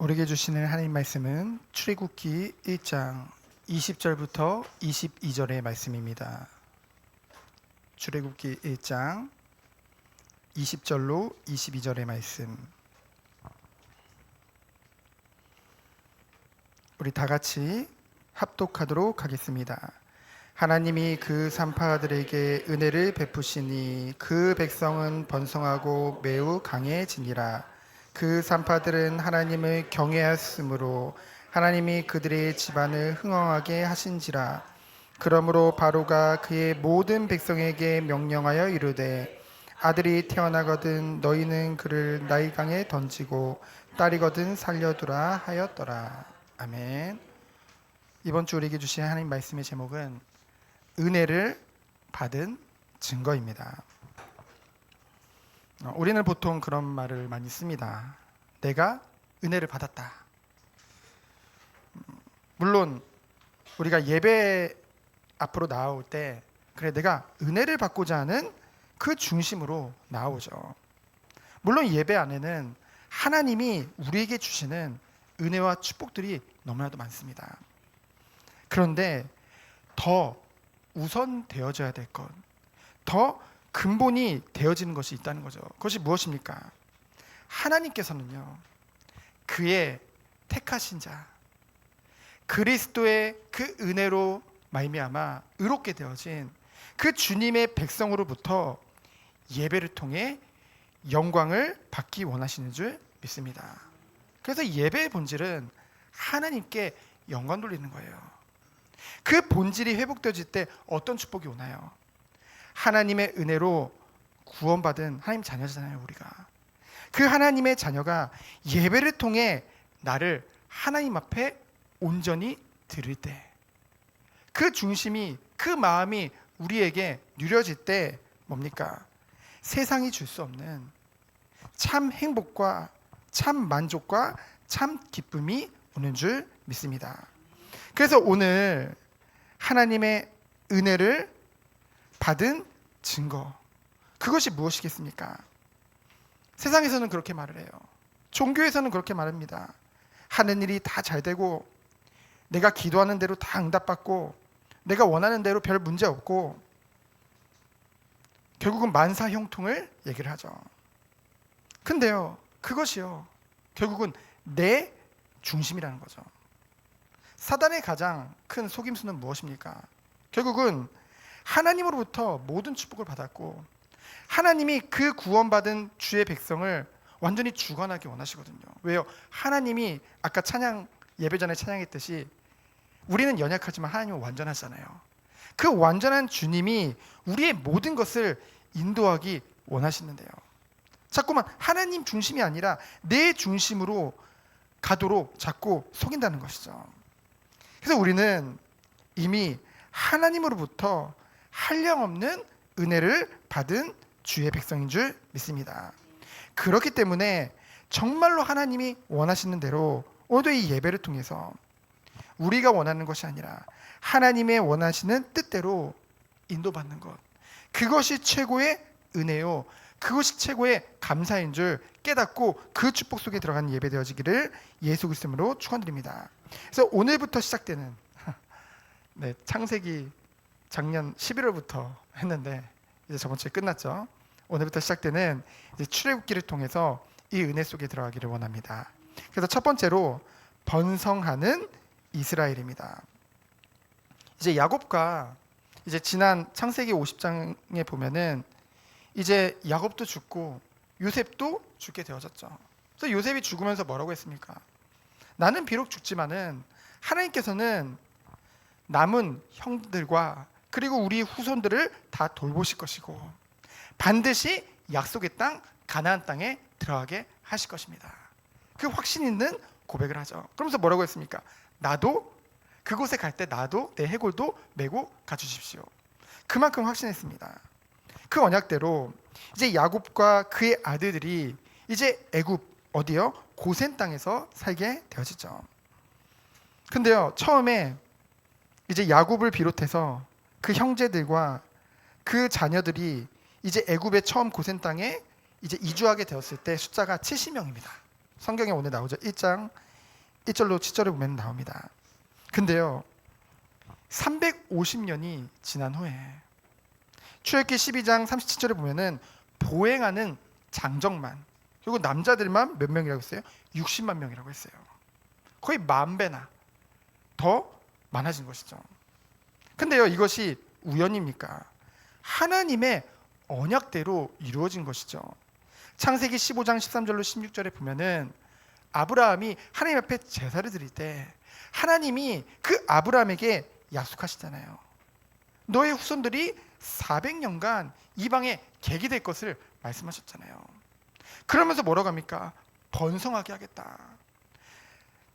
우리에게 주시는 하나님 말씀은 출애굽기 1장 20절부터 22절의 말씀입니다. 출애굽기 1장 20절로 22절의 말씀. 우리 다 같이 합독하도록 하겠습니다. 하나님이 그 산파들에게 은혜를 베푸시니 그 백성은 번성하고 매우 강해지니라. 그 산파들은 하나님을 경외하였으므로 하나님이 그들의 집안을 흥왕하게 하신지라. 그러므로 바로가 그의 모든 백성에게 명령하여 이르되 아들이 태어나거든 너희는 그를 나일강에 던지고 딸이거든 살려두라 하였더라. 아멘. 이번 주 우리에게 주신 하나님 말씀의 제목은 은혜를 받은 증거입니다. 우리는 보통 그런 말을 많이 씁니다. 내가 은혜를 받았다. 물론 우리가 예배 앞으로 나올 때 그래 내가 은혜를 받고자 하는 그 중심으로 나오죠. 물론 예배 안에는 하나님이 우리에게 주시는 은혜와 축복들이 너무나도 많습니다. 그런데 더 우선되어져야 될 것, 더 근본이 되어지는 것이 있다는 거죠. 그것이 무엇입니까? 하나님께서는요, 그의 택하신 자, 그리스도의 그 은혜로 말미암아 의롭게 되어진 그 주님의 백성으로부터 예배를 통해 영광을 받기 원하시는 줄 믿습니다. 그래서 예배의 본질은 하나님께 영광 돌리는 거예요. 그 본질이 회복되어질 때 어떤 축복이 오나요? 하나님의 은혜로 구원받은 하나님 자녀잖아요, 우리가. 그 하나님의 자녀가 예배를 통해 나를 하나님 앞에 온전히 드릴 때, 그 중심이, 그 마음이 우리에게 누려질 때 뭡니까? 세상이 줄 수 없는 참 행복과 참 만족과 참 기쁨이 오는 줄 믿습니다. 그래서 오늘 하나님의 은혜를 받은 증거, 그것이 무엇이겠습니까? 세상에서는 그렇게 말을 해요. 종교에서는 그렇게 말합니다. 하는 일이 다 잘 되고 내가 기도하는 대로 다 응답받고 내가 원하는 대로 별 문제 없고 결국은 만사형통을 얘기를 하죠. 근데요, 그것이요 결국은 내 중심이라는 거죠. 사단의 가장 큰 속임수는 무엇입니까? 결국은 하나님으로부터 모든 축복을 받았고 하나님이 그 구원받은 주의 백성을 완전히 주관하기 원하시거든요. 왜요? 하나님이 아까 찬양 예배 전에 찬양했듯이 우리는 연약하지만 하나님은 완전하잖아요. 그 완전한 주님이 우리의 모든 것을 인도하기 원하시는데요. 자꾸만 하나님 중심이 아니라 내 중심으로 가도록 자꾸 속인다는 것이죠. 그래서 우리는 이미 하나님으로부터 한량없는 은혜를 받은 주의 백성인 줄 믿습니다. 그렇기 때문에 정말로 하나님이 원하시는 대로 오늘도 이 예배를 통해서 우리가 원하는 것이 아니라 하나님의 원하시는 뜻대로 인도받는 것, 그것이 최고의 은혜요, 그것이 최고의 감사인 줄 깨닫고 그 축복 속에 들어가는 예배 되어지기를 예수 그리스도로 축원드립니다. 그래서 오늘부터 시작되는 창세기 작년 11월부터 했는데 이제 저번 주에 끝났죠. 오늘부터 시작되는 이제 출애굽기를 통해서 이 은혜 속에 들어가기를 원합니다. 그래서 첫 번째로 번성하는 이스라엘입니다. 이제 야곱과 이제 지난 창세기 50장에 보면은 이제 야곱도 죽고 요셉도 죽게 되어졌죠. 그래서 요셉이 죽으면서 뭐라고 했습니까? 나는 비록 죽지만은 하나님께서는 남은 형들과 그리고 우리 후손들을 다 돌보실 것이고 반드시 약속의 땅 가나안 땅에 들어가게 하실 것입니다. 그 확신 있는 고백을 하죠. 그러면서 뭐라고 했습니까? 나도 그곳에 갈 때 나도 내 해골도 메고 가주십시오. 그만큼 확신했습니다. 그 언약대로 이제 야곱과 그의 아들들이 이제 애굽 어디요? 고센 땅에서 살게 되어지죠. 근데요, 처음에 이제 야곱을 비롯해서 그 형제들과 그 자녀들이 이제 애굽의 처음 고센 땅에 이제 이주하게 되었을 때 숫자가 70명입니다. 성경에 오늘 나오죠. 1장 1절로 7절에 보면 나옵니다. 근데요, 350년이 지난 후에 출애굽기 12장 37절에 보면은 보행하는 장정만, 그리고 남자들만 몇 명이라고 했어요? 60만 명이라고 했어요. 거의 10,000배나 더 많아진 것이죠. 근데요, 이것이 우연입니까? 하나님의 언약대로 이루어진 것이죠. 창세기 15장 13절로 16절에 보면은 아브라함이 하나님 앞에 제사를 드릴 때 하나님이 그 아브라함에게 약속하시잖아요. 너의 후손들이 400년간 이방에 객이 될 것을 말씀하셨잖아요. 그러면서 뭐라고 합니까? 번성하게 하겠다.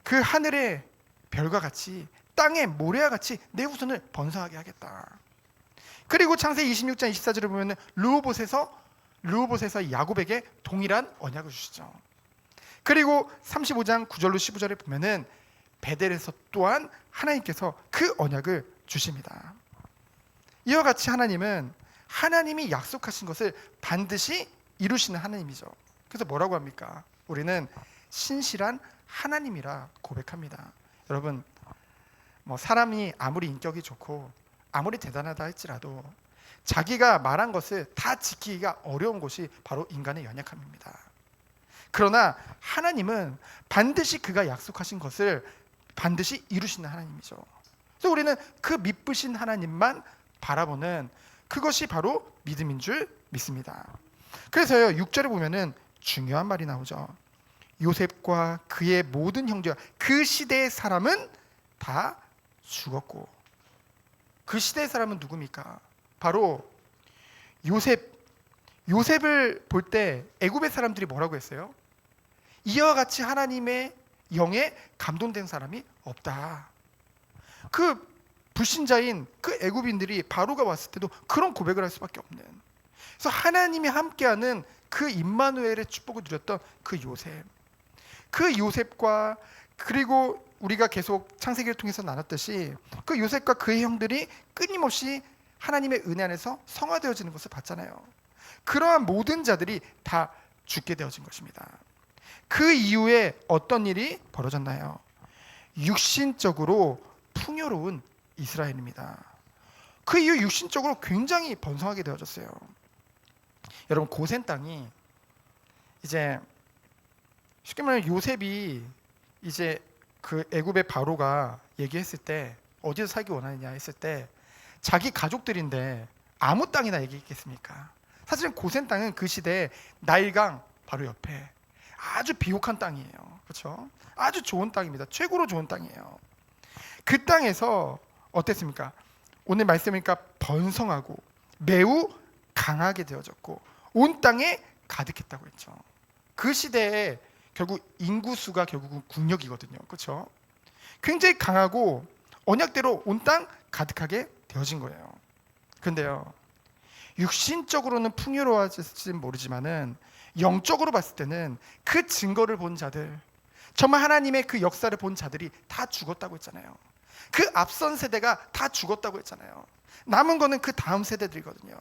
그 하늘의 별과 같이 땅의 모래와 같이 내 후손을 번성하게 하겠다. 그리고 창세기 26장 24절에 보면 르호봇에서 야곱에게 동일한 언약을 주시죠. 그리고 35장 9절로 15절에 보면은 베델에서 또한 하나님께서 그 언약을 주십니다. 이와 같이 하나님은 하나님이 약속하신 것을 반드시 이루시는 하나님이죠. 그래서 뭐라고 합니까? 우리는 신실한 하나님이라 고백합니다. 여러분, 사람이 아무리 인격이 좋고 아무리 대단하다 할지라도 자기가 말한 것을 다 지키기가 어려운 것이 바로 인간의 연약함입니다. 그러나 하나님은 반드시 그가 약속하신 것을 반드시 이루시는 하나님이죠. 그래서 우리는 그 미쁘신 하나님만 바라보는 그것이 바로 믿음인 줄 믿습니다. 그래서요, 6절에 보면은 중요한 말이 나오죠. 요셉과 그의 모든 형제와 그 시대의 사람은 다 죽었고, 그 시대의 사람은 누굽니까? 바로 요셉을 볼 때 애굽의 사람들이 뭐라고 했어요? 이와 같이 하나님의 영에 감동된 사람이 없다. 그 불신자인 그 애굽인들이 바로가 왔을 때도 그런 고백을 할 수밖에 없는, 그래서 하나님이 함께하는 그 임마누엘의 축복을 누렸던 그 요셉과 그리고 우리가 계속 창세기를 통해서 나눴듯이 그 요셉과 그의 형들이 끊임없이 하나님의 은혜 안에서 성화되어지는 것을 봤잖아요. 그러한 모든 자들이 다 죽게 되어진 것입니다. 그 이후에 어떤 일이 벌어졌나요? 육신적으로 풍요로운 이스라엘입니다. 그 이후 육신적으로 굉장히 번성하게 되어졌어요. 여러분, 고센 땅이 이제 쉽게 말하면 요셉이 이제 그 애굽의 바로가 얘기했을 때 어디서 살기 원하느냐 했을 때 자기 가족들인데 아무 땅이나 얘기했겠습니까? 사실은 고센 땅은 그 시대에 나일강 바로 옆에 아주 비옥한 땅이에요. 그렇죠? 아주 좋은 땅입니다. 최고로 좋은 땅이에요. 그 땅에서 어땠습니까? 오늘 말씀이니까 번성하고 매우 강하게 되어졌고 온 땅에 가득했다고 했죠. 그 시대에 결국 인구수가 결국은 국력이거든요. 그렇죠? 굉장히 강하고 언약대로 온 땅 가득하게 되어진 거예요. 그런데요, 육신적으로는 풍요로워질지는 모르지만은 영적으로 봤을 때는 그 증거를 본 자들, 정말 하나님의 그 역사를 본 자들이 다 죽었다고 했잖아요. 그 앞선 세대가 다 죽었다고 했잖아요. 남은 거는 그 다음 세대들이거든요.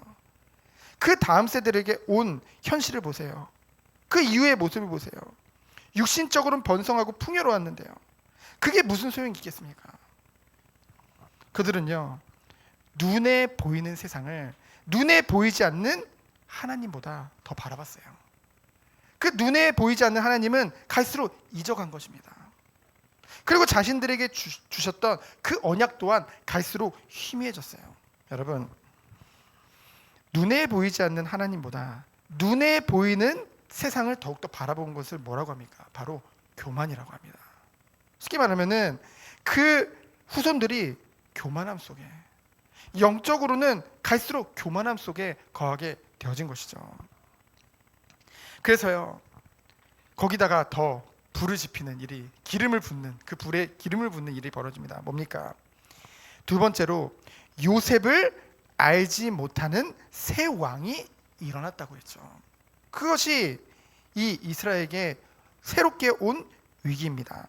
그 다음 세대들에게 온 현실을 보세요. 그 이후의 모습을 보세요. 육신적으로는 번성하고 풍요로웠는데요, 그게 무슨 소용이 있겠습니까? 그들은요, 눈에 보이는 세상을 눈에 보이지 않는 하나님보다 더 바라봤어요. 그 눈에 보이지 않는 하나님은 갈수록 잊어간 것입니다. 그리고 자신들에게 주셨던 그 언약 또한 갈수록 희미해졌어요. 여러분, 눈에 보이지 않는 하나님보다 눈에 보이는 세상을 더욱더 바라본 것을 뭐라고 합니까? 바로 교만이라고 합니다. 쉽게 말하면은 그 후손들이 교만함 속에, 영적으로는 갈수록 교만함 속에 거하게 되어진 것이죠. 그래서요, 거기다가 더 불을 지피는 일이, 기름을 붓는, 그 불에 기름을 붓는 일이 벌어집니다. 뭡니까? 두 번째로 요셉을 알지 못하는 새 왕이 일어났다고 했죠. 그것이 이 이스라엘에게 새롭게 온 위기입니다.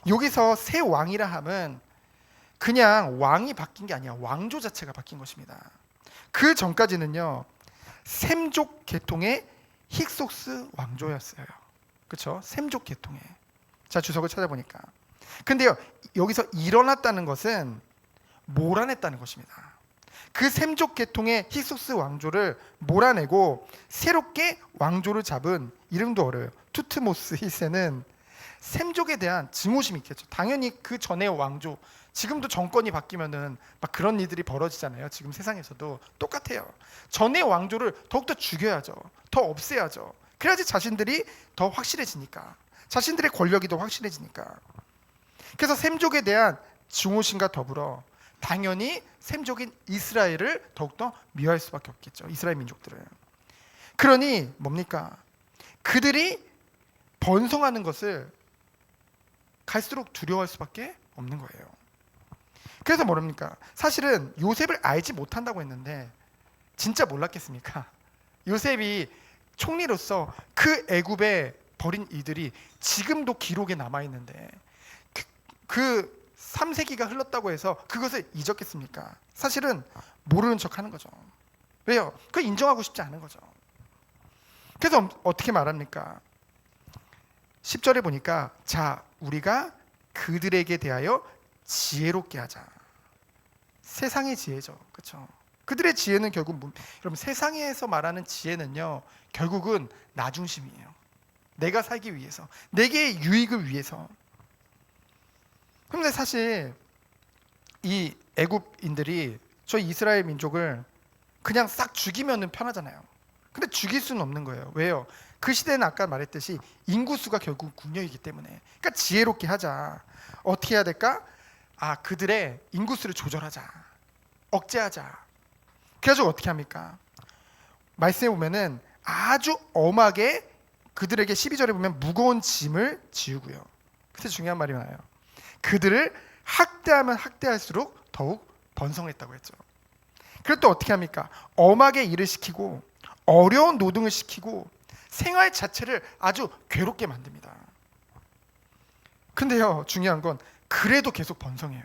여기서 새 왕이라 함은 그냥 왕이 바뀐 게 아니야. 왕조 자체가 바뀐 것입니다. 그 전까지는요, 셈족 계통의 힉소스 왕조였어요. 그렇죠? 셈족 계통의. 자, 주석을 찾아보니까 근데요, 여기서 일어났다는 것은 몰아냈다는 것입니다. 그 셈족 계통의 히소스 왕조를 몰아내고 새롭게 왕조를 잡은, 이름도 어려요, 투트모스 1세는 셈족에 대한 증오심이 있겠죠. 당연히 그 전의 왕조, 지금도 정권이 바뀌면은 막 그런 일들이 벌어지잖아요. 지금 세상에서도 똑같아요. 전의 왕조를 더욱더 죽여야죠. 더 없애야죠. 그래야지 자신들이 더 확실해지니까, 자신들의 권력이 더 확실해지니까. 그래서 셈족에 대한 증오심과 더불어 당연히 셈족인 이스라엘을 더욱더 미워할 수밖에 없겠죠. 이스라엘 민족들을. 그러니 뭡니까? 그들이 번성하는 것을 갈수록 두려워할 수밖에 없는 거예요. 그래서 뭐랍니까? 사실은 요셉을 알지 못한다고 했는데 진짜 몰랐겠습니까? 요셉이 총리로서 그 애굽에 벌인 일들이 지금도 기록에 남아있는데 그 3세기가 흘렀다고 해서 그것을 잊었겠습니까? 사실은 모르는 척하는 거죠. 왜요? 그걸 인정하고 싶지 않은 거죠. 그래서 어떻게 말합니까? 10절에 보니까 자, 우리가 그들에게 대하여 지혜롭게 하자. 세상의 지혜죠. 그렇죠? 그들의 지혜는 결국 여러분, 세상에서 말하는 지혜는요, 결국은 나 중심이에요. 내가 살기 위해서, 내게 유익을 위해서. 그런데 사실 이 애굽인들이 저희 이스라엘 민족을 그냥 싹 죽이면 편하잖아요. 근데 죽일 수는 없는 거예요. 왜요? 그 시대는 아까 말했듯이 인구수가 결국 국력이기 때문에. 그러니까 지혜롭게 하자. 어떻게 해야 될까? 그들의 인구수를 조절하자. 억제하자. 그래가지고 어떻게 합니까? 말씀에 보면은 아주 엄하게 그들에게 12절에 보면 무거운 짐을 지우고요. 그때 중요한 말이 나와요. 그들을 학대하면 학대할수록 더욱 번성했다고 했죠. 그리고 또 어떻게 합니까? 엄하게 일을 시키고 어려운 노동을 시키고 생활 자체를 아주 괴롭게 만듭니다. 근데요, 중요한 건 그래도 계속 번성해요.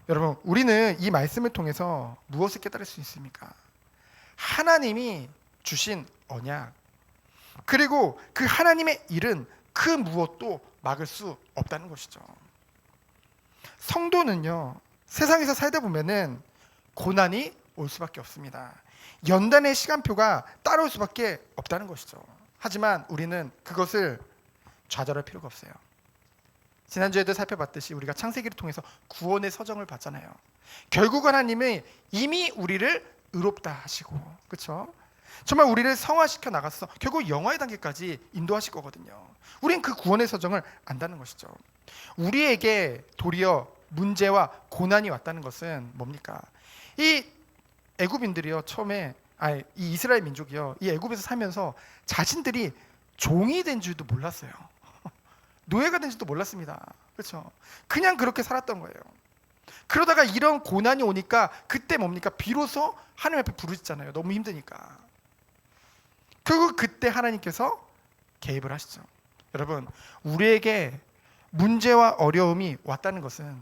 여러분, 우리는 이 말씀을 통해서 무엇을 깨달을 수 있습니까? 하나님이 주신 언약, 그리고 그 하나님의 일은 그 무엇도 막을 수 없다는 것이죠. 성도는요, 세상에서 살다 보면은 고난이 올 수밖에 없습니다. 연단의 시간표가 따라올 수밖에 없다는 것이죠. 하지만 우리는 그것을 좌절할 필요가 없어요. 지난주에도 살펴봤듯이 우리가 창세기를 통해서 구원의 서정을 봤잖아요. 결국 하나님이 이미 우리를 의롭다 하시고, 그렇죠? 정말 우리를 성화시켜 나가서 결국 영화의 단계까지 인도하실 거거든요. 우린 그 구원의 서정을 안다는 것이죠. 우리에게 도리어 문제와 고난이 왔다는 것은 뭡니까? 이 애굽인들이요, 처음에 이 이스라엘 민족이요, 이 애굽에서 살면서 자신들이 종이 된 줄도 몰랐어요. 노예가 된 줄도 몰랐습니다. 그렇죠? 그냥 그렇게 살았던 거예요. 그러다가 이런 고난이 오니까 그때 뭡니까? 비로소 하나님 앞에 부르짖잖아요. 너무 힘드니까. 결국 그때 하나님께서 개입을 하시죠. 여러분, 우리에게 문제와 어려움이 왔다는 것은,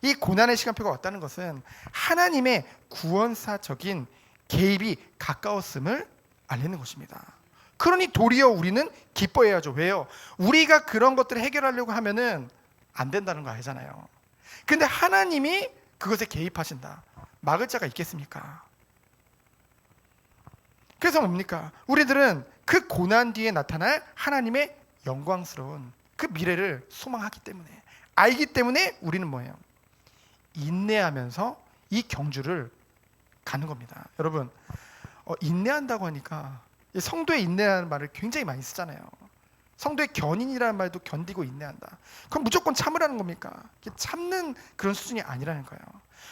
이 고난의 시간표가 왔다는 것은 하나님의 구원사적인 개입이 가까웠음을 알리는 것입니다. 그러니 도리어 우리는 기뻐해야죠. 왜요? 우리가 그런 것들을 해결하려고 하면은 안 된다는 거 알잖아요. 근데 하나님이 그것에 개입하신다. 막을 자가 있겠습니까? 그래서 뭡니까? 우리들은 그 고난 뒤에 나타날 하나님의 영광스러운 그 미래를 소망하기 때문에, 알기 때문에 우리는 뭐예요? 인내하면서 이 경주를 가는 겁니다. 여러분, 인내한다고 하니까 성도의 인내라는 말을 굉장히 많이 쓰잖아요. 성도의 견인이라는 말도 견디고 인내한다. 그럼 무조건 참으라는 겁니까? 참는 그런 수준이 아니라는 거예요.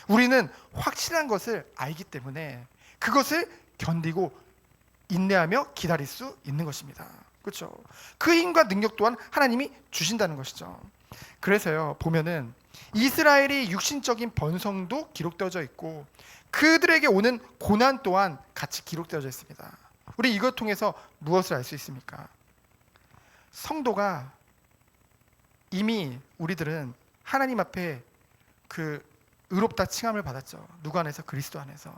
우리는 확실한 것을 알기 때문에 그것을 견디고 인내하며 기다릴 수 있는 것입니다. 그렇죠? 그 힘과 능력 또한 하나님이 주신다는 것이죠. 그래서요, 보면은 이스라엘의 육신적인 번성도 기록되어져 있고 그들에게 오는 고난 또한 같이 기록되어져 있습니다. 우리 이것 통해서 무엇을 알 수 있습니까? 성도가 이미 우리들은 하나님 앞에 그 의롭다 칭함을 받았죠. 누구 안에서? 그리스도 안에서.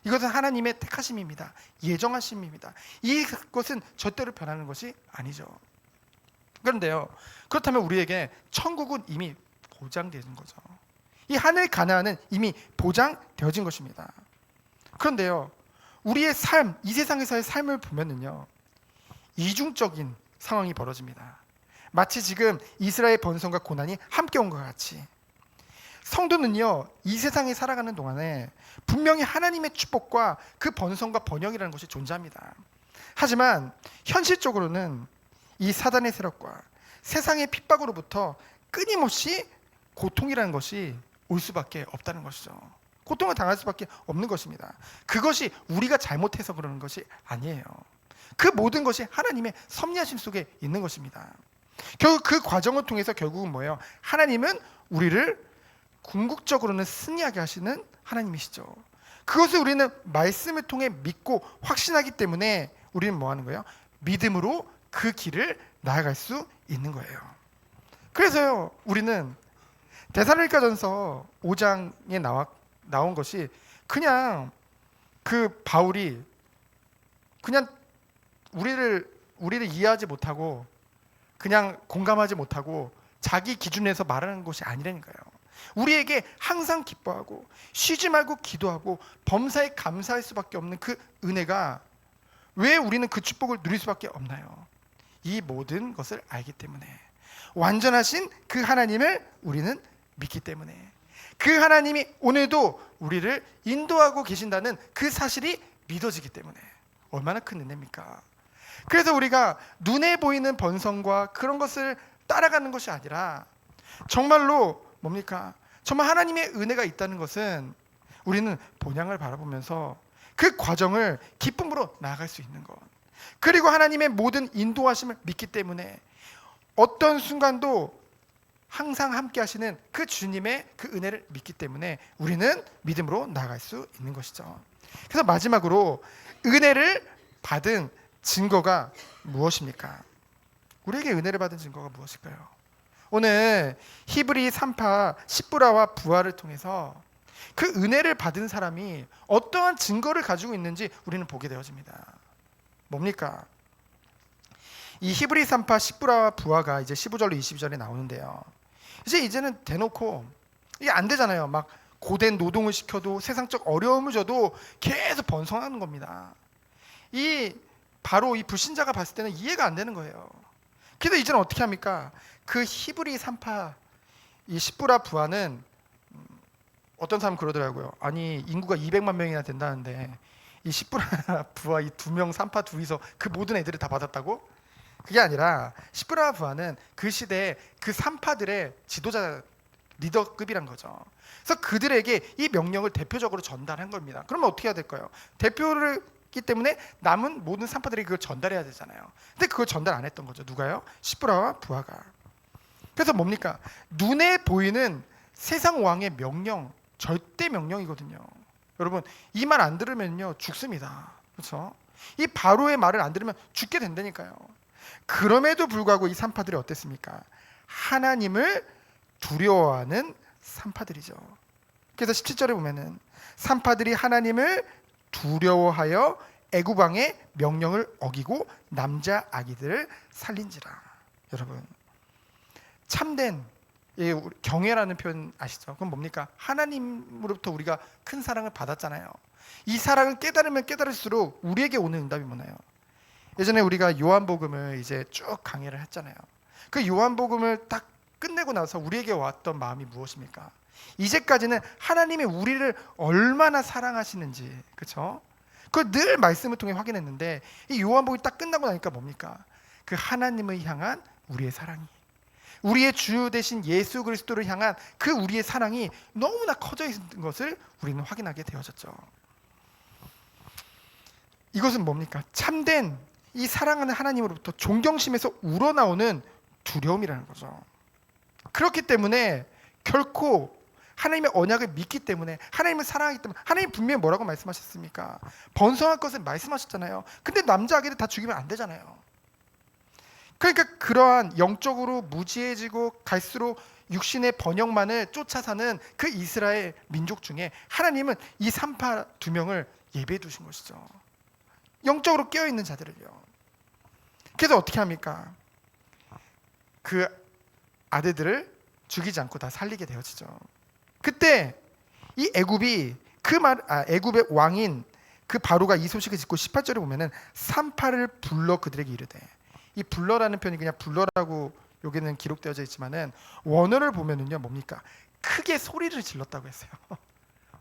이것은 하나님의 택하심입니다. 예정하심입니다. 이것은 절대로 변하는 것이 아니죠. 그런데요, 그렇다면 우리에게 천국은 이미 보장되는 거죠. 이 하늘 가나안은 이미 보장되어진 것입니다. 그런데요, 우리의 삶, 이 세상에서의 삶을 보면은요, 이중적인 상황이 벌어집니다. 마치 지금 이스라엘 번성과 고난이 함께 온 것 같이 성도는요, 이 세상에 살아가는 동안에 분명히 하나님의 축복과 그 번성과 번영이라는 것이 존재합니다. 하지만 현실적으로는 이 사단의 세력과 세상의 핍박으로부터 끊임없이 고통이라는 것이 올 수밖에 없다는 것이죠. 고통을 당할 수밖에 없는 것입니다. 그것이 우리가 잘못해서 그러는 것이 아니에요. 그 모든 것이 하나님의 섭리하심 속에 있는 것입니다. 결국 그 과정을 통해서 결국은 뭐예요? 하나님은 우리를 궁극적으로는 승리하게 하시는 하나님이시죠. 그것을 우리는 말씀을 통해 믿고 확신하기 때문에 우리는 뭐 하는 거예요? 믿음으로 그 길을 나아갈 수 있는 거예요. 그래서요, 우리는 데살로니가전서 5장에 나온 것이 그냥 그 바울이 그냥 우리를 이해하지 못하고 그냥 공감하지 못하고 자기 기준에서 말하는 것이 아니라니까요. 우리에게 항상 기뻐하고 쉬지 말고 기도하고 범사에 감사할 수밖에 없는 그 은혜가 왜 우리는 그 축복을 누릴 수밖에 없나요? 이 모든 것을 알기 때문에, 완전하신 그 하나님을 우리는 믿기 때문에, 그 하나님이 오늘도 우리를 인도하고 계신다는 그 사실이 믿어지기 때문에 얼마나 큰 은혜입니까? 그래서 우리가 눈에 보이는 번성과 그런 것을 따라가는 것이 아니라 정말로 뭡니까? 정말 하나님의 은혜가 있다는 것은 우리는 본향을 바라보면서 그 과정을 기쁨으로 나아갈 수 있는 것, 그리고 하나님의 모든 인도하심을 믿기 때문에 어떤 순간도 항상 함께 하시는 그 주님의 그 은혜를 믿기 때문에 우리는 믿음으로 나아갈 수 있는 것이죠. 그래서 마지막으로 은혜를 받은 증거가 무엇입니까? 우리에게 은혜를 받은 증거가 무엇일까요? 오늘 히브리 3파 십부라와 부하를 통해서 그 은혜를 받은 사람이 어떠한 증거를 가지고 있는지 우리는 보게 되어집니다. 뭡니까? 이 히브리 3파 십부라와 부하가 이제 15절로 22절에 나오는데요, 이제는 대놓고 이게 안 되잖아요. 막 고된 노동을 시켜도 세상적 어려움을 줘도 계속 번성하는 겁니다. 바로 이 불신자가 봤을 때는 이해가 안 되는 거예요. 그래서 이제는 어떻게 합니까? 그 히브리 3파 이 십부라 부하는 어떤 사람 그러더라고요. 아니, 인구가 200만 명이나 된다는데 이 십부라 부하 이 2명 3파 둘이서 그 모든 애들을 다 받았다고? 그게 아니라 십부라 부하는 그 시대에 그 3파들의 지도자, 리더급이란 거죠. 그래서 그들에게 이 명령을 대표적으로 전달한 겁니다. 그러면 어떻게 해야 될까요? 대표를 기 때문에 남은 모든 3파들이 그걸 전달해야 되잖아요. 근데 그걸 전달 안 했던 거죠. 누가요? 십부라와 부하가. 그래서 뭡니까? 눈에 보이는 세상 왕의 명령, 절대 명령이거든요. 여러분, 이 말 안 들으면요 죽습니다. 그렇죠? 이 바로의 말을 안 들으면 죽게 된다니까요. 그럼에도 불구하고 이 3파들이 어땠습니까? 하나님을 두려워하는 3파들이죠. 그래서 17절에 보면은 3파들이 하나님을 두려워하여 애굽 왕의 명령을 어기고 남자 아기들을 살린지라. 여러분, 참된 경외라는 표현 아시죠? 그건 뭡니까? 하나님으로부터 우리가 큰 사랑을 받았잖아요. 이 사랑을 깨달으면 깨달을수록 우리에게 오는 응답이 뭐나요? 예전에 우리가 요한복음을 이제 쭉 강의를 했잖아요. 그 요한복음을 딱 끝내고 나서 우리에게 왔던 마음이 무엇입니까? 이제까지는 하나님이 우리를 얼마나 사랑하시는지, 그렇죠? 그걸 늘 말씀을 통해 확인했는데 이 요한복음이 딱 끝나고 나니까 뭡니까? 그 하나님을 향한 우리의 사랑이, 우리의 주 되신 예수 그리스도를 향한 그 우리의 사랑이 너무나 커져 있는 것을 우리는 확인하게 되어졌죠. 이것은 뭡니까? 참된 이 사랑하는 하나님으로부터 존경심에서 우러나오는 두려움이라는 거죠. 그렇기 때문에 결코 하나님의 언약을 믿기 때문에, 하나님을 사랑하기 때문에, 하나님 분명히 뭐라고 말씀하셨습니까? 번성할 것을 말씀하셨잖아요. 근데 남자 아기들 다 죽이면 안 되잖아요. 그러니까 그러한 영적으로 무지해지고 갈수록 육신의 번영만을 쫓아 사는 그 이스라엘 민족 중에 하나님은 이 3파 2명을 예배해 두신 것이죠. 영적으로 깨어있는 자들을요. 그래서 어떻게 합니까? 그 아들들을 죽이지 않고 다 살리게 되어지죠. 그때 이 애굽이 애굽의 왕인 그 바로가 이 소식을 듣고 18절에 보면은 산파를 불러 그들에게 이르되, 이 불러라는 표현이 그냥 불러라고 여기는 기록되어져 있지만은 원어를 보면은요 뭡니까? 크게 소리를 질렀다고 했어요.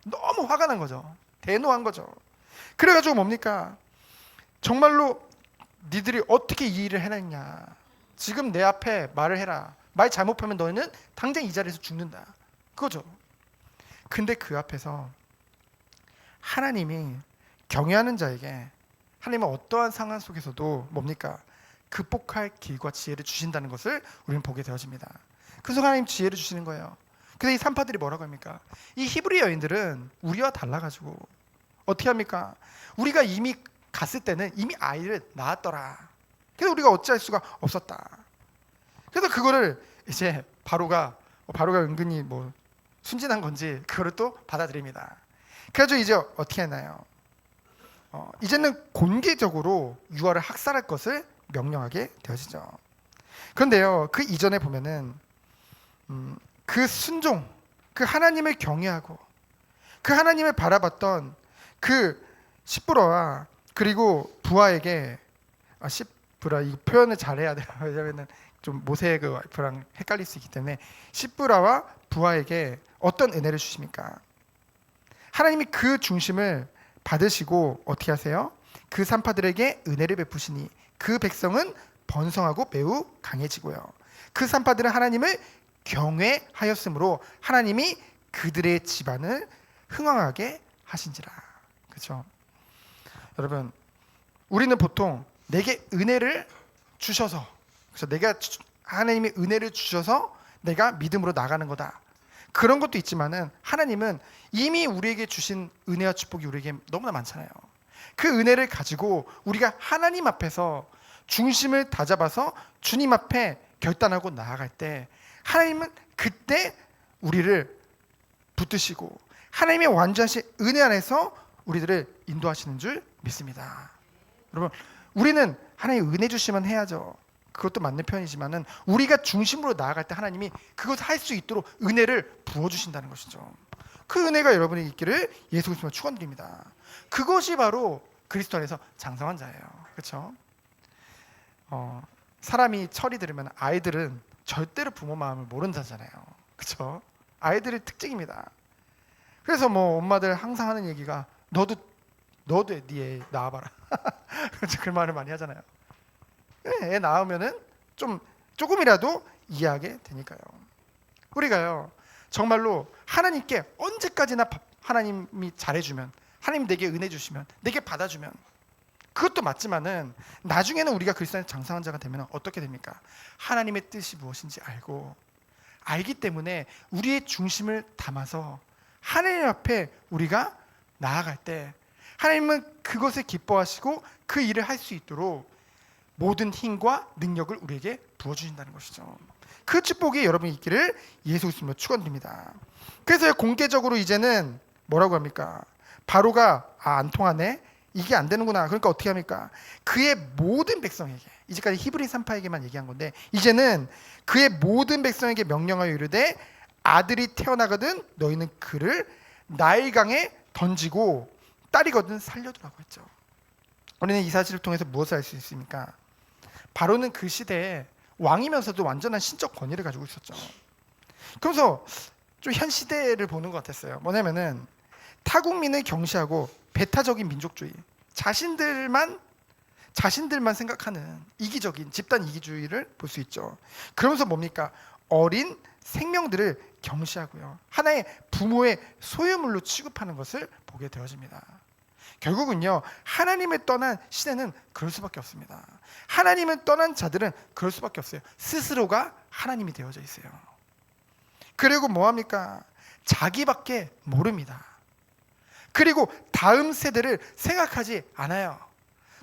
너무 화가 난 거죠. 대노한 거죠. 그래가지고 뭡니까? 정말로 니들이 어떻게 이 일을 해냈냐? 지금 내 앞에 말을 해라. 말 잘못하면 너희는 당장 이 자리에서 죽는다. 그거죠. 근데 그 앞에서 하나님이 경외하는 자에게 하나님은 어떠한 상황 속에서도 뭡니까? 극복할 길과 지혜를 주신다는 것을 우리는 보게 되어집니다. 그래서 하나님 지혜를 주시는 거예요. 그래서 이 산파들이 뭐라고 합니까? 이 히브리 여인들은 우리와 달라가지고 어떻게 합니까? 우리가 이미 갔을 때는 이미 아이를 낳았더라. 그래서 우리가 어찌할 수가 없었다. 그래서 그거를 이제 바로가 은근히 뭐 순진한 건지 그거를 또 받아들입니다. 그래서 이제 어떻게 했나요? 이제는 공개적으로 유아를 학살할 것을 명령하게 되어지죠. 그런데요, 그 이전에 보면은 그 순종, 그 하나님을 경외하고 그 하나님을 바라봤던 그 시브라와 그리고 부하에게 시브라 이 표현을 잘해야 돼요. 왜냐면은 좀 모세의 그 와이프랑 헷갈릴 수 있기 때문에 시브라와 부하에게 어떤 은혜를 주십니까? 하나님이 그 중심을 받으시고 어떻게 하세요? 그 산파들에게 은혜를 베푸시니 그 백성은 번성하고 매우 강해지고요. 그 산파들은 하나님을 경외하였으므로 하나님이 그들의 집안을 흥왕하게 하신지라. 그렇죠? 여러분, 우리는 보통 내게 은혜를 주셔서, 그래서 내가 하나님이 은혜를 주셔서 내가 믿음으로 나가는 거다. 그런 것도 있지만은 하나님은 이미 우리에게 주신 은혜와 축복이 우리에게 너무나 많잖아요. 그 은혜를 가지고 우리가 하나님 앞에서 중심을 다잡아서 주님 앞에 결단하고 나아갈 때 하나님은 그때 우리를 붙드시고 하나님의 완전하신 은혜 안에서 우리들을 인도하시는 줄 믿습니다. 여러분, 우리는 하나님 은혜 주시면 해야죠. 그것도 맞는 표현이지만은 우리가 중심으로 나아갈 때 하나님이 그것을 할 수 있도록 은혜를 부어주신다는 것이죠. 그 은혜가 여러분에게 있기를 예수 그리스도로 축원드립니다. 그것이 바로 그리스도 안에서 장성한 자예요. 그렇죠? 사람이 철이 들으면 아이들은 절대로 부모 마음을 모르는 자잖아요. 그렇죠? 아이들의 특징입니다. 그래서 뭐 엄마들 항상 하는 얘기가 너도 네 애 낳아봐라. 그 말을 많이 하잖아요. 애 낳으면은 조금이라도 이해하게 되니까요. 우리가요 정말로 하나님께 언제까지나 하나님이 잘해주면, 하나님 내게 은혜 주시면, 내게 받아주면 그것도 맞지만은 나중에는 우리가 그리스도의 장성한 자가 되면 어떻게 됩니까? 하나님의 뜻이 무엇인지 알기 때문에 우리의 중심을 담아서 하나님 앞에 우리가 나아갈 때 하나님은 그것을 기뻐하시고 그 일을 할 수 있도록 모든 힘과 능력을 우리에게 부어주신다는 것이죠. 그 축복이 여러분이 있기를 예수 그리스도로 축원드립니다. 그래서 공개적으로 이제는 뭐라고 합니까? 바로가 안 통하네? 이게 안 되는구나. 그러니까 어떻게 합니까? 그의 모든 백성에게, 이제까지 히브리 산파에게만 얘기한 건데 이제는 그의 모든 백성에게 명령하여 이르되 아들이 태어나거든 너희는 그를 나일강에 던지고 딸이거든 살려두라고 했죠. 우리는 이 사실을 통해서 무엇을 알 수 있습니까? 바로는 그 시대에 왕이면서도 완전한 신적 권위를 가지고 있었죠. 그래서 좀 현 시대를 보는 것 같았어요. 뭐냐면은 타국민을 경시하고 배타적인 민족주의, 자신들만 생각하는 이기적인 집단 이기주의를 볼 수 있죠. 그러면서 뭡니까? 어린 생명들을 경시하고요. 하나의 부모의 소유물로 취급하는 것을 보게 되어집니다. 결국은요, 하나님을 떠난 시대는 그럴 수밖에 없습니다. 하나님을 떠난 자들은 그럴 수밖에 없어요. 스스로가 하나님이 되어져 있어요. 그리고 뭐합니까? 자기밖에 모릅니다. 그리고 다음 세대를 생각하지 않아요.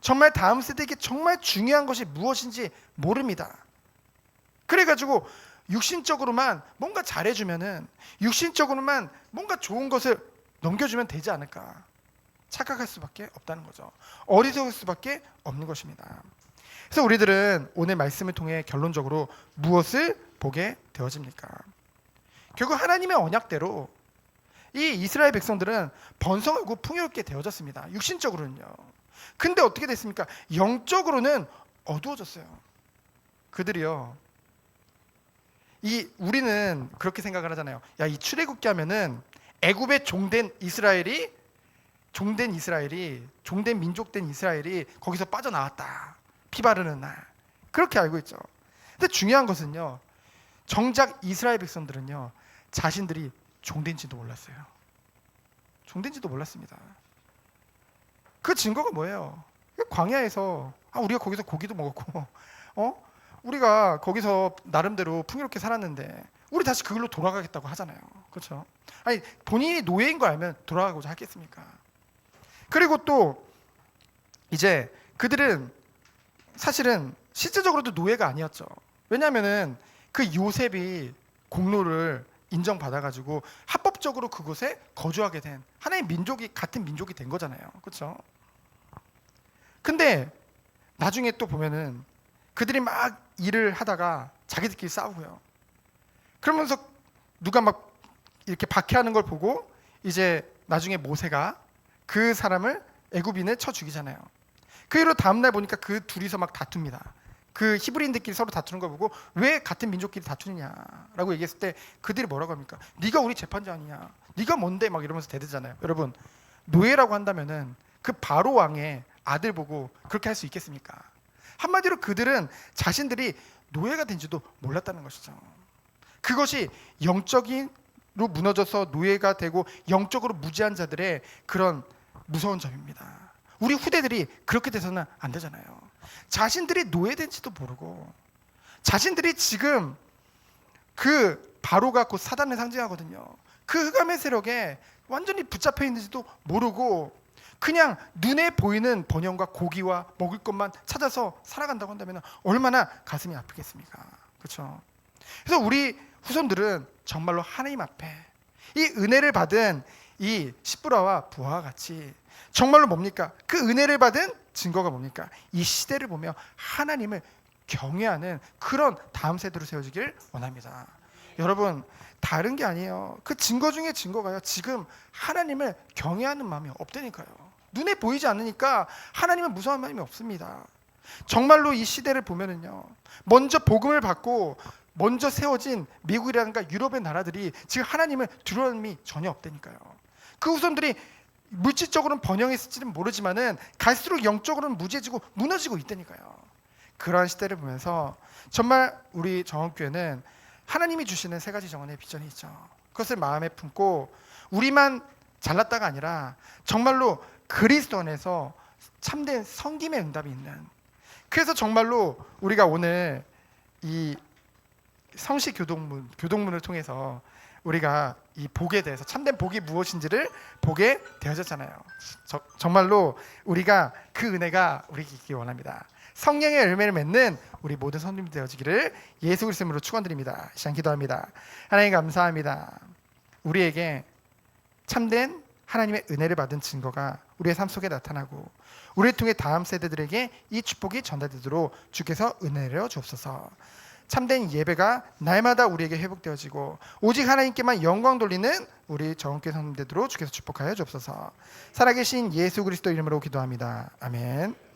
정말 다음 세대에게 정말 중요한 것이 무엇인지 모릅니다. 그래가지고 육신적으로만 뭔가 잘해주면은, 육신적으로만 뭔가 좋은 것을 넘겨주면 되지 않을까 착각할 수밖에 없다는 거죠. 어리석을 수밖에 없는 것입니다. 그래서 우리들은 오늘 말씀을 통해 결론적으로 무엇을 보게 되어집니까? 결국 하나님의 언약대로 이 이스라엘 백성들은 번성하고 풍요롭게 되어졌습니다. 육신적으로는요. 근데 어떻게 됐습니까? 영적으로는 어두워졌어요. 그들이요. 우리는 그렇게 생각을 하잖아요. 야, 이 출애굽기 하면은 애굽의 종된 민족된 이스라엘이 거기서 빠져나왔다. 피 바르는 날. 그렇게 알고 있죠. 근데 중요한 것은요. 정작 이스라엘 백성들은요. 자신들이 종된지도 몰랐어요. 종된지도 몰랐습니다. 그 증거가 뭐예요? 광야에서 우리가 거기서 고기도 먹었고 우리가 거기서 나름대로 풍요롭게 살았는데 우리 다시 그걸로 돌아가겠다고 하잖아요. 그렇죠? 아니 본인이 노예인 거 알면 돌아가고자 하겠습니까? 그리고 또 이제 그들은 사실은 실질적으로도 노예가 아니었죠. 왜냐하면은 그 요셉이 공로를 인정받아가지고 합법적으로 그곳에 거주하게 된 하나의 민족이 같은 민족이 된 거잖아요. 그렇죠? 근데 나중에 또 보면은 그들이 막 일을 하다가 자기들끼리 싸우고요. 그러면서 누가 막 이렇게 박해하는 걸 보고 이제 나중에 모세가 그 사람을 애굽인을 쳐 죽이잖아요. 그 이후로 다음날 보니까 그 둘이서 막 다툽니다. 그 히브리인들끼리 서로 다투는 걸 보고 왜 같은 민족끼리 다투느냐라고 얘기했을 때 그들이 뭐라고 합니까? 네가 우리 재판자 아니냐? 네가 뭔데? 막 이러면서 대들잖아요. 여러분 노예라고 한다면은 그 바로 왕의 아들 보고 그렇게 할 수 있겠습니까? 한마디로 그들은 자신들이 노예가 된지도 몰랐다는 것이죠. 그것이 영적으로 무너져서 노예가 되고 영적으로 무지한 자들의 그런 무서운 점입니다. 우리 후대들이 그렇게 돼서는 안 되잖아요. 자신들이 노예된지도 모르고 자신들이 지금 그 바로가 곧 사단을 상징하거든요. 그 흑암의 세력에 완전히 붙잡혀 있는지도 모르고 그냥 눈에 보이는 번영과 고기와 먹을 것만 찾아서 살아간다고 한다면 얼마나 가슴이 아프겠습니까? 그렇죠? 그래서 우리 후손들은 정말로 하나님 앞에 이 은혜를 받은 이 시브라와 부하와 같이 정말로 뭡니까? 그 은혜를 받은 증거가 뭡니까? 이 시대를 보며 하나님을 경외하는 그런 다음 세대로 세워지길 원합니다. 여러분 다른 게 아니에요. 그 증거 중에 증거가요. 지금 하나님을 경외하는 마음이 없다니까요. 눈에 보이지 않으니까 하나님을 무서워하는 마음이 없습니다. 정말로 이 시대를 보면은요. 먼저 복음을 받고 먼저 세워진 미국이라든가 유럽의 나라들이 지금 하나님을 두려워하는 마음이 전혀 없다니까요. 그 후손들이 물질적으로는 번영했을지는 모르지만은 갈수록 영적으로는 무지해지고 무너지고 있다니까요. 그러한 시대를 보면서 정말 우리 정원교회는 하나님이 주시는 세 가지 정원의 비전이 있죠. 그것을 마음에 품고 우리만 잘났다가 아니라 정말로 그리스도 안에서 참된 섬김의 응답이 있는, 그래서 정말로 우리가 오늘 이 성시 교동문을 통해서 우리가 이 복에 대해서 참된 복이 무엇인지를 보게 되어졌잖아요. 정말로 우리가 그 은혜가 우리에게 있기 원합니다. 성령의 열매를 맺는 우리 모든 성도님이 되어지기를 예수 그리스도 이름으로 축원드립니다. 시간 기도합니다. 하나님 감사합니다. 우리에게 참된 하나님의 은혜를 받은 증거가 우리의 삶 속에 나타나고 우리를 통해 다음 세대들에게 이 축복이 전달되도록 주께서 은혜를 주옵소서. 참된 예배가 날마다 우리에게 회복되어지고 오직 하나님께만 영광 돌리는 우리 정은교회 성도들 되도록 주께서 축복하여 주옵소서. 살아계신 예수 그리스도 이름으로 기도합니다. 아멘.